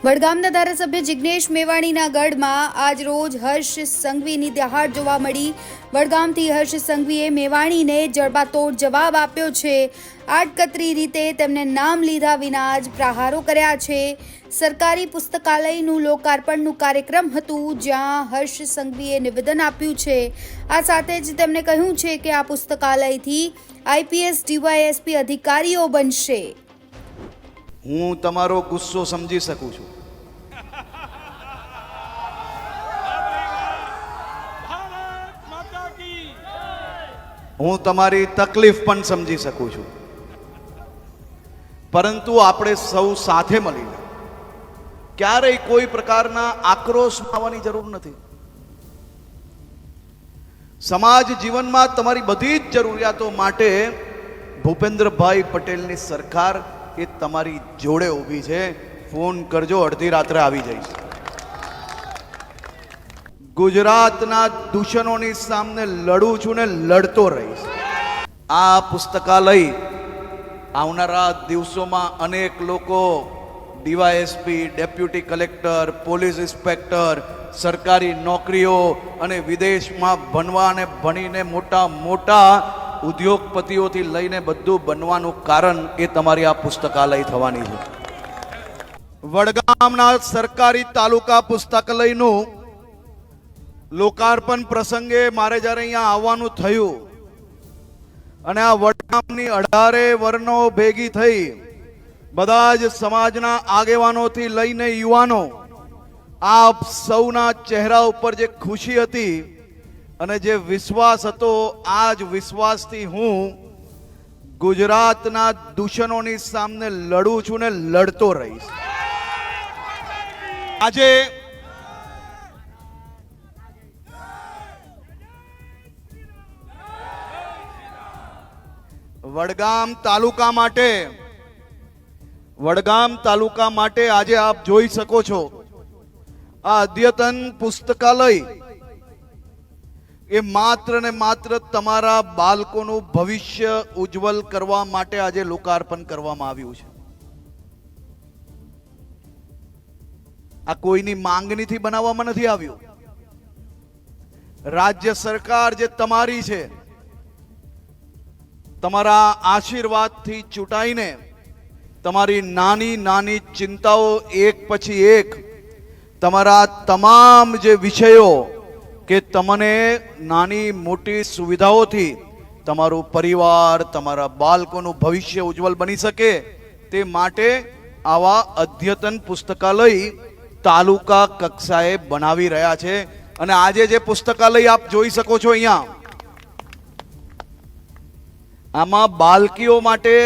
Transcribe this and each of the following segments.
વડગામના ધારાસભ્ય જિગ્નેશ મેવાણીના ગઢમાં આજ રોજ હર્ષ સંઘવીની દહાડ જોવા મળી। વડગામથી હર્ષ સંઘવીએ મેવાણીને જડબાતોડ જવાબ આપ્યો છે। આડકતરી રીતે તેમને નામ લીધા વિના જ પ્રહારો કર્યા છે। સરકારી પુસ્તકાલયનું લોકાર્પણનું કાર્યક્રમ હતું, જ્યાં હર્ષ સંઘવીએ નિવેદન આપ્યું છે। આ સાથે જ તેમણે કહ્યું છે કે આ પુસ્તકાલયથી આઈપીએસ ડીવાયએસપી અધિકારીઓ બનશે। હું તમારો ગુસ્સો સમજી શકું છું, હું તમારી તકલીફ પણ સમજી શકું છું, પરંતુ આપણે સૌ સાથે મળીને ક્યારેય કોઈ પ્રકારના આક્રોશ આવવાની જરૂર નથી। સમાજ જીવનમાં તમારી બધી જ જરૂરિયાતો માટે ભૂપેન્દ્રભાઈ પટેલની સરકાર એ તમારી જોડે ઊભી છે। ફોન કરજો, અડધી રાત્રે આવી જઈશ। ગુજરાતના દૂષણોની સામે લડું છું ને લડતો રહીશ। આ પુસ્તકાલય આવનારા દિવસોમાં અનેક લોકો DYSP, deputy collector, police inspector, સરકારી નોકરીઓ અને વિદેશમાં ભણવા અને ભણીને મોટા મોટા ઉદ્યોગપતિઓથી લઈને બધું બનવાનું કારણ એ તમારી આ પુસ્તકાલય થવાની છે। વડગામના સરકારી તાલુકા પુસ્તકાલયનું લોકાર્પણ પ્રસંગે મારે જ્યારે અહીંયા આવવાનું થયું અને આ વડગામની 18 વર્ણો ભેગી થઈ, બધા જ સમાજના આગેવાનોથી લઈને યુવાનો, આપ સૌના ચહેરા ઉપર જે ખુશી હતી અને જે વિશ્વાસ હતો, આ જ વિશ્વાસથી હું ગુજરાતના દૂષણોની સામે લડું છું ને લડતો રહીશ। આજે વડગામ તાલુકા માટે આજે આપ જોઈ શકો છો, આ અદ્યતન પુસ્તકાલય એ માત્ર ને માત્ર તમારા બાળકોનું ભવિષ્ય ઉજ્જવલ કરવા માટે આજે લોકાર્પણ કરવામાં આવ્યું છે। આ કોઈની માંગણીથી બનાવવામાં નથી આવ્યું। રાજ્ય સરકાર જે તમારી છે, તમારા આશીર્વાદથી ચૂંટાઈને તમારી નાની નાની ચિંતાઓ એક પછી એક, તમારા તમામ જે વિષયો કે તમને નાની મોટી સુવિધાઓથી તમારું પરિવાર, તમારા બાળકોનું ભવિષ્ય ઉજ્જવલ બની શકે તે માટે આવા અદ્યતન પુસ્તકાલય તાલુકા કક્ષાએ બનાવી રહ્યા છે। અને આજે જે પુસ્તકાલય આપ જોઈ શકો છો અહીંયા, આમાં બાળકીઓ માટે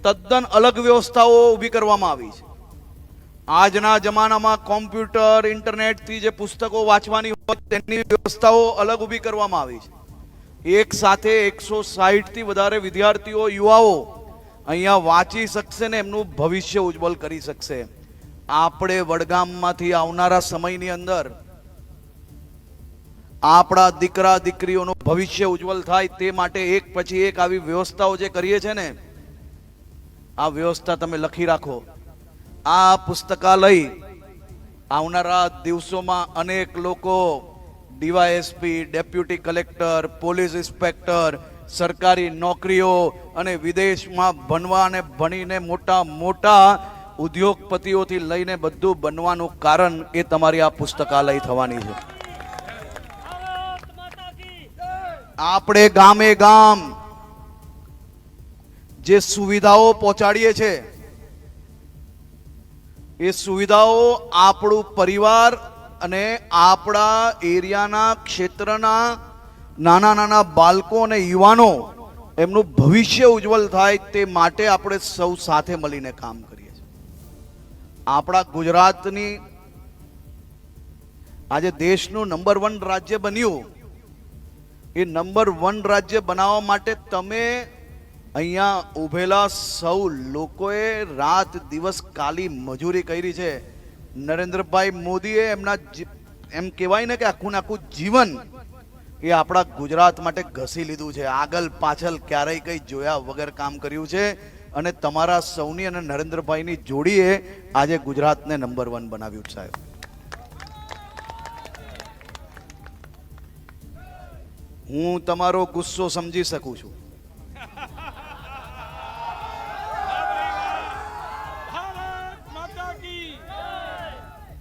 તદ્દન અલગ વ્યવસ્થાઓ ઊભી કરવામાં આવી છે। આજના જમાનામાં કોમ્પ્યુટર, ઇન્ટરનેટથી જે પુસ્તકો વાંચવાની હોય તેની વ્યવસ્થાઓ અલગ ઊભી કરવામાં આવી છે। એક સાથે 160 થી વધારે વિદ્યાર્થીઓ, યુવાઓ અહીંયા વાંચી શકશે ને એમનું ભવિષ્ય ઉજ્જવલ કરી શકશે। આપણે વડગામમાંથી આવનારા સમયની અંદર આપણા દીકરા દીકરીઓનું ભવિષ્ય ઉજ્જવલ થાય તે માટે એક પછી એક આવી વ્યવસ્થાઓ જે કરીએ છે ને, આ વ્યવસ્થા તમે લખી રાખો। આ પુસ્તકાલય આવનારા દિવસોમાં અનેક લોકો DYSP, deputy collector, police inspector, સરકારી નોકરીઓ અને વિદેશમાં ભણવા અને ભણીને મોટા મોટા ઉદ્યોગપતિઓથી લઈને બધું બનવાનું કારણ એ તમારી આ પુસ્તકાલય થવાની છે। આપણે ગામે ગામ જે સુવિધાઓ પહોંચાડીએ છે, એ સુવિધાઓ આપણું પરિવાર અને આપણા એરિયાના ક્ષેત્રના નાના નાના બાળકો અને યુવાનો એમનું ભવિષ્ય ઉજ્જવલ થાય તે માટે આપણે સૌ સાથે મળીને કામ કરીએ છીએ। આપણા ગુજરાતની આજે દેશનું નંબર 1 રાજ્ય બન્યું, એ નંબર 1 રાજ્ય બનાવવા માટે તમે અહીંયા ઉભેલા સૌ લોકોએ રાત દિવસ કાલી મજૂરી કરી છે। નરેન્દ્રભાઈ મોદીએ એમના એમ કહેવાય ને કે આખું જીવન એ આપણા ગુજરાત માટે ઘસી લીધું છે। આગળ પાછળ ક્યારેય કંઈ જોયા વગર કામ કર્યું છે। અને તમારા સૌની અને નરેન્દ્રભાઈની જોડીએ આજે ગુજરાતને નંબર 1 બનાવ્યું સાહેબ. હું તમારો ગુસ્સો સમજી શકું છું.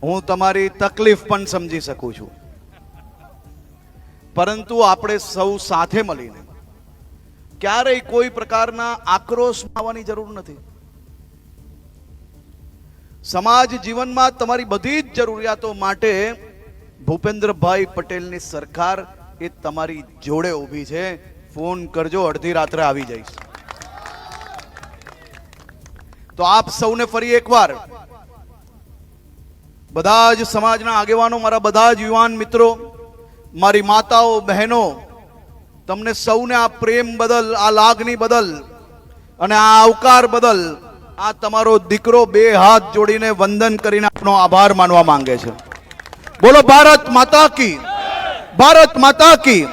હું તમારી તકલીફ પણ સમજી શકું છું. પરંતુ આપણે સૌ સાથે મળીને ક્યારેય કોઈ પ્રકારના આક્રોશમાં આવવાની જરૂર નથી. સમાજ જીવનમાં તમારી બધી જ જરૂરિયાતો માટે ભૂપેન્દ્રભાઈ પટેલની સરકાર એ તમારી જોડે ઊભી છે. ફોન કરજો, અડધી રાત્રે આવી જઈશ. તો આપ સૌને ફરી એકવાર બધા જ સમાજના આગેવાનો, મારા બધા જ યુવાન મિત્રો, મારી માતાઓ, બહેનો, તમને સૌને આ પ્રેમ બદલ, આ લાગણી બદલ અને આ આવકાર બદલ આ તમારો દીકરો 2 હાથ જોડીને વંદન કરીને આપનો આભાર માનવા માંગે છે. બોલો ભારત માતા કી, ભારત માતા કી.